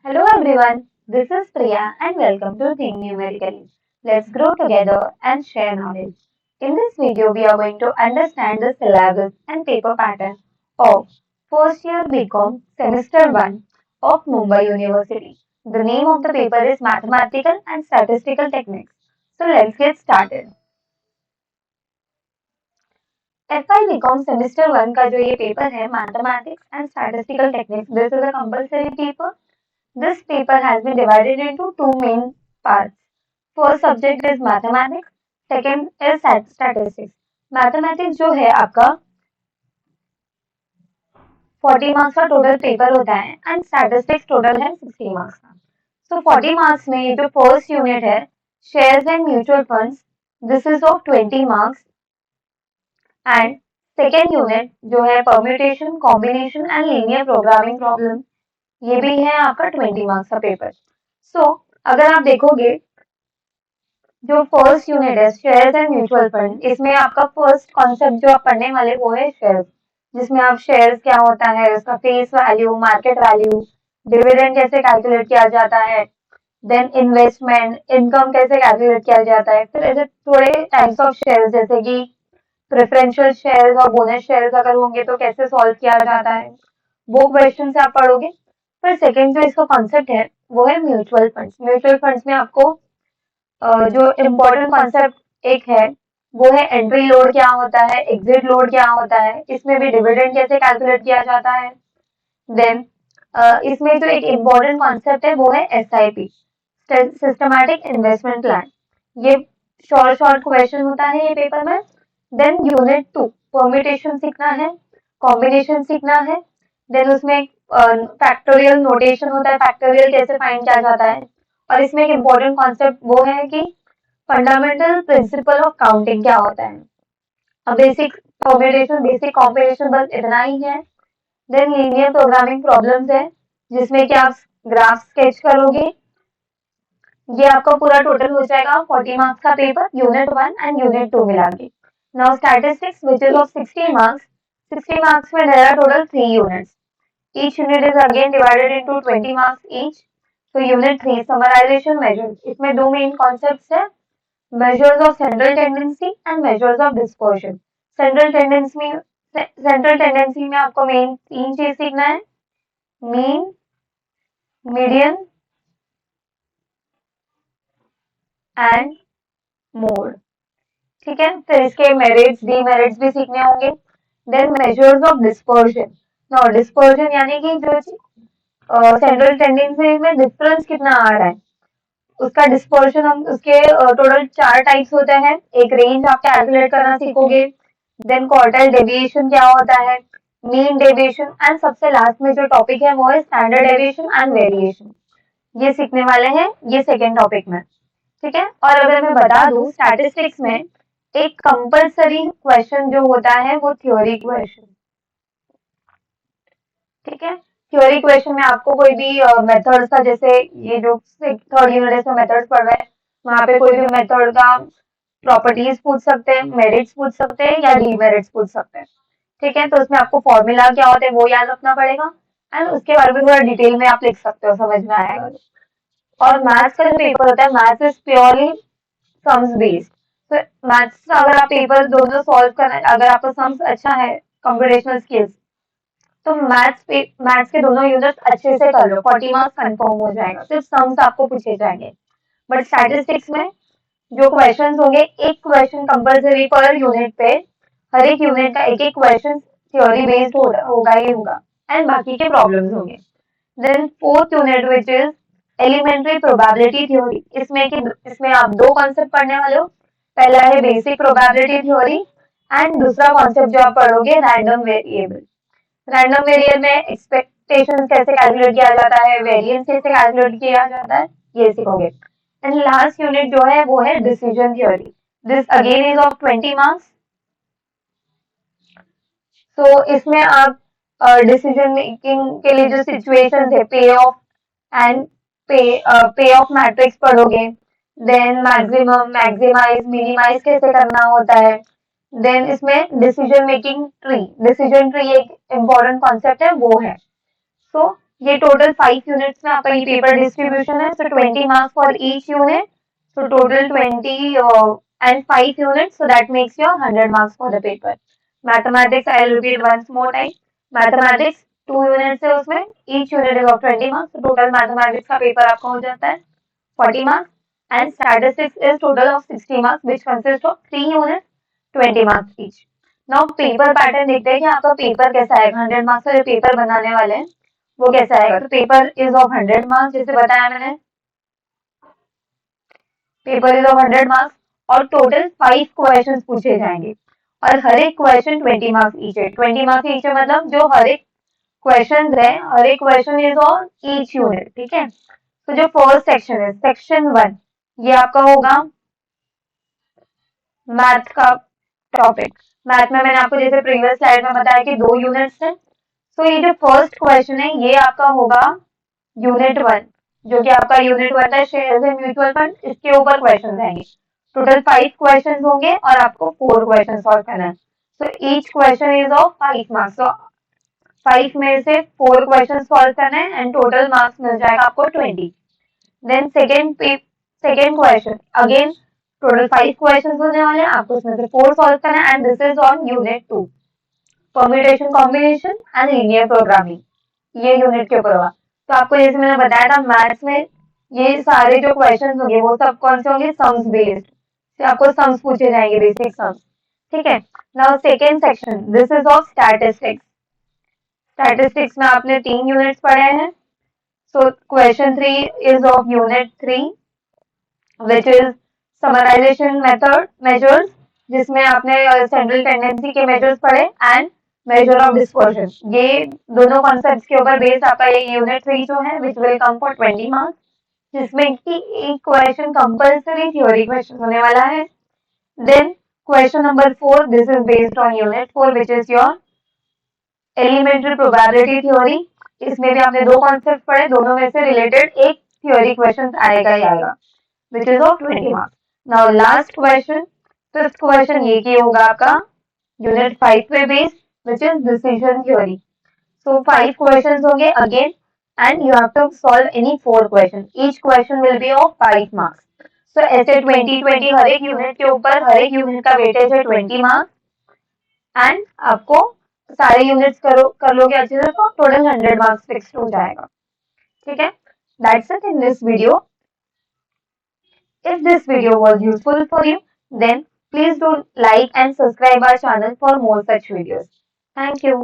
Hello everyone, this is Priya and welcome to Think Numerically. Let's grow together and share knowledge. In this video, we are going to understand the syllabus and paper pattern of first year BCom semester 1 of Mumbai University. The name of the paper is Mathematical and Statistical Techniques. So let's get started. FI BCom semester 1 का जो ये paper है Mathematics and Statistical Techniques, this is a compulsory paper. This paper has been divided into two main parts. First subject is mathematics, second is statistics. Mathematics जो है आपका 40 marks का total paper होता है एंड स्टैटिस्टिक्स टोटल है 60 marks का. So 40 marks में ये जो फर्स्ट यूनिट है shares and mutual funds, this is of 20 marks and second unit जो है permutation, combination and linear programming problem, ये भी है आपका 20 मार्क्स का पेपर. सो अगर आप देखोगे जो फर्स्ट यूनिट है शेयर्स एंड म्यूचुअल फंड, इसमें आपका फर्स्ट कॉन्सेप्ट जो आप पढ़ने वाले वो है शेयर्स, जिसमें आप शेयर्स क्या होता है, उसका face value, market value, dividend कैसे कैलकुलेट किया जाता है, देन इन्वेस्टमेंट इनकम कैसे कैलकुलेट किया जाता है, फिर ऐसे थोड़े टाइप्स ऑफ शेयर्स जैसे कि प्रेफरेंशियल शेयर्स और बोनस शेयर्स अगर होंगे तो कैसे सॉल्व किया जाता है, वो क्वेश्चन से आप पढ़ोगे. फिर सेकेंड जो इसका कॉन्सेप्ट है वो है म्यूचुअल फंड्स. म्यूचुअल फंड्स में आपको जो इम्पोर्टेंट कॉन्सेप्ट एक है वो है एंट्री लोड क्या होता है, एग्जिट लोड क्या होता है, इसमें भी डिविडेंड कैसे कैलकुलेट किया जाता है. देन इसमें जो एक इम्पोर्टेंट कॉन्सेप्ट है वो है एसआईपी, सिस्टमैटिक इन्वेस्टमेंट प्लान. ये शॉर्ट शॉर्ट क्वेश्चन होता है ये पेपर में. देन यूनिट 2 परम्यूटेशन सीखना है, कॉम्बिनेशन सीखना है. देन उसमें फैक्टोरियल नोटेशन होता है, फैक्टोरियल कैसे फाइंड किया जाता है. और इसमें एक इम्पोर्टेंट कॉन्सेप्ट वो है कि फंडामेंटल प्रिंसिपल ऑफ काउंटिंग क्या होता है. अब बेसिक परम्यूटेशन, बेसिक कॉम्बिनेशन बस इतना ही है. देन लीनियर प्रोग्रामिंग प्रॉब्लम्स है जिसमें कि आप ग्राफ स्केच करोगे. ये आपका पूरा टोटल हो जाएगा 40 मार्क्स का पेपर, यूनिट 1 एंड यूनिट 2 मिला के. Now statistics which is of 60 marks. 60 marks में there are total 3 units. Each unit is again divided into 20 marks each. So unit 3 summarization measures. इसमें दो मेन कॉन्सेप्ट्स है, measures of central tendency and measures of dispersion. Central tendency में आपको main तीन चीज सीखना है, मीन, मीडियन एंड मोड. ठीक है, फिर इसके मेरिट्स, डीमेरिट्स भी सीखने होंगे. Then measures of dispersion. Now dispersion यानी कि जो सेंट्रल टेंडेंसी में डिफरेंस कितना आ रहा है उसका डिस्पर्शन, हम उसके टोटल 4 टाइप्स होते हैं. एक रेंज आप कैलकुलेट करना सीखोगे. देन क्वार्टाइल डेविएशन क्या होता है, मीन डेविएशन एंड सबसे लास्ट में जो टॉपिक है वो है स्टैंडर्ड डेविएशन एंड वेरिएशन. ये सीखने वाले हैं ये सेकेंड टॉपिक में. ठीक है, और अगर मैं बता दूं स्टैटिस्टिक्स में एक कंपलसरी क्वेश्चन जो होता है वो थ्योरी क्वेश्चन. ठीक है, थ्योरी क्वेश्चन में आपको कोई भी मेथड्स का, जैसे ये जो थर्ड यूनिट में मेथड्स पढ़ रहे हैं वहां पे कोई भी मेथड का प्रॉपर्टीज पूछ सकते हैं, मेरिट्स पूछ सकते हैं या डीमेरिट्स पूछ सकते हैं. ठीक है, तो उसमें आपको फॉर्मूला क्या होते हैं वो याद रखना पड़ेगा एंड उसके बारे में थोड़ा डिटेल में आप लिख सकते हो, समझ में आएगा. और मैथ्स का जो पेपर होता है maths is purely sums based. तो मैथ्स अगर आप पेपर दोनों सॉल्व करना, अगर आपका सम्स अच्छा है, कंप्यूटेशनल स्किल्स, तो मैथ्स के दोनों यूनिट अच्छे से कर लो, 40 मार्क्स कंफर्म हो जाएगा, सिर्फ सम्स आपको पूछे जाएंगे. बट स्टैटिस्टिक्स में जो क्वेश्चंस होंगे, एक क्वेश्चन कंपलसरी पर यूनिट पे, हर एक यूनिट का एक एक क्वेश्चन थ्योरी बेस्ड होगा ही होगा एंड बाकी के प्रॉब्लम्स होंगे. Then fourth unit which is elementary probability theory. इसमें आप दो कॉन्सेप्ट पढ़ने वाले हो. पहला है बेसिक प्रोबेबिलिटी थ्योरी एंड दूसरा कॉन्सेप्ट जो आप पढ़ोगे रैंडम वेरिएबल. रैंडम वेरिएबल में एक्सपेक्टेशन कैसे कैलकुलेट किया जाता है, वेरिएंस कैसे कैलकुलेट किया जाता है, ये सीखोगे. एंड लास्ट यूनिट जो है वो है decision theory. This again is of 20 marks. तो इसमें आप डिसीजन मेकिंग के लिए जो सिचुएशंस है, पे ऑफ एंड पे ऑफ मैट्रिक्स पढ़ोगे. देन मैक्सिमम, मैक्सिमाइज, मिनिमाइज कैसे करना होता है. देन इसमें decision making tree, decision tree एक इम्पोर्टेंट कॉन्सेप्ट है वो है. सो ये टोटल 5 यूनिट्स में आपका ये पेपर डिस्ट्रीब्यूशन है. So 20 marks for each unit. So total 20 and 5 units. So that makes your 100 marks for the paper. Mathematics, I'll repeat once more time. Mathematics 2 units है उसमें. Each unit is of 20 marks. So total mathematics का paper आपका हो जाता है 40 marks. And statistics is total of 60 marks, which consists of 3 units, 20 marks each. Now paper pattern देखते हैं कि आपका पेपर कैसा है. 100 मार्क्स का जो पेपर बनाने वाले हैं वो कैसा आएगा. तो पेपर इज ऑफ 100 मार्क्स, जैसे बताया मैंने. पेपर इज ऑफ 100 मार्क्स और टोटल 5 क्वेश्चंस पूछे जाएंगे और हर एक क्वेश्चन 20 मार्क्स ईच है. 20 मार्क्स ईच है मतलब जो हर एक क्वेश्चन है, हर एक question is on each unit. ठीक है. तो जो फर्स्ट सेक्शन है, सेक्शन 1, ये आपका होगा मैथ का टॉपिक. मैथ में मैंने आपको जैसे प्रीवियस स्लाइड में बताया कि 2 यूनिट्स है. तो ये जो फर्स्ट क्वेश्चन है ये आपका होगा यूनिट 1, जो कि आपका यूनिट 1 है शेयर्स एंड म्यूचुअल फंड. इसके ऊपर क्वेश्चन आएंगे. टोटल 5 क्वेश्चन होंगे और आपको 4 क्वेश्चन सॉल्व करना है. So each question is of 5 marks. तो 5 में से 4 क्वेश्चन सॉल्व करना है एंड टोटल मार्क्स मिल जाएगा आपको 20. Then second question again total 5 question होने वाले हैं. आपको इसमें से 4 सॉल्व करना है and this is on unit 2, permutation combination and linear programming. ये यूनिट के ऊपर होगा. तो आपको जैसे मैंने बताया था मैथ्स में ये सारे जो क्वेश्चन होंगे वो सब कौन से होंगे, सम्स बेस्ड. तो आपको सम्स पूछे जाएंगे, बेसिक सम्स. ठीक है. Now second section, this is of statistics. Statistics में आपने 3 यूनिट्स पढ़े हैं. So question 3 is of unit 3, which is summarization method measures, जिसमें आपने सेंट्रल टेंडेंसी के मेजर्स पढ़े एंड मेजर ऑफ डिस्पर्शन. ये दोनों कॉन्सेप्ट्स के ऊपर बेस्ड आपका ये यूनिट 3 जो है which will come for 20 marks, जिसमें कि एक क्वेश्चन कंपल्सरी थ्योरी क्वेश्चन होने वाला है. Then question number 4, this is based on unit 4 which is your elementary probability theory. इसमें भी आपने 2 कॉन्सेप्ट पढ़े, दोनों में से रिलेटेड एक थ्योरी क्वेश्चन आएगा ही आएगा, which is of 20 marks. Now last question, fifth question ये की होगा आपका unit 5 पे based, which is decision theory. So 5 questions होंगे again and you have to solve any 4 questions. Each question will be of 5 marks. So ऐसे 20 हर एक unit के ऊपर हर एक यूनिट का वेटेज है 20 मार्क्स एंड आपको सारे यूनिट्स कर लोगे अच्छे से तो टोटल 100 मार्क्स फिक्स्ड हो जाएगा. ठीक है. That's it in this video. If this video was useful for you, then please do like and subscribe our channel for more such videos. Thank you.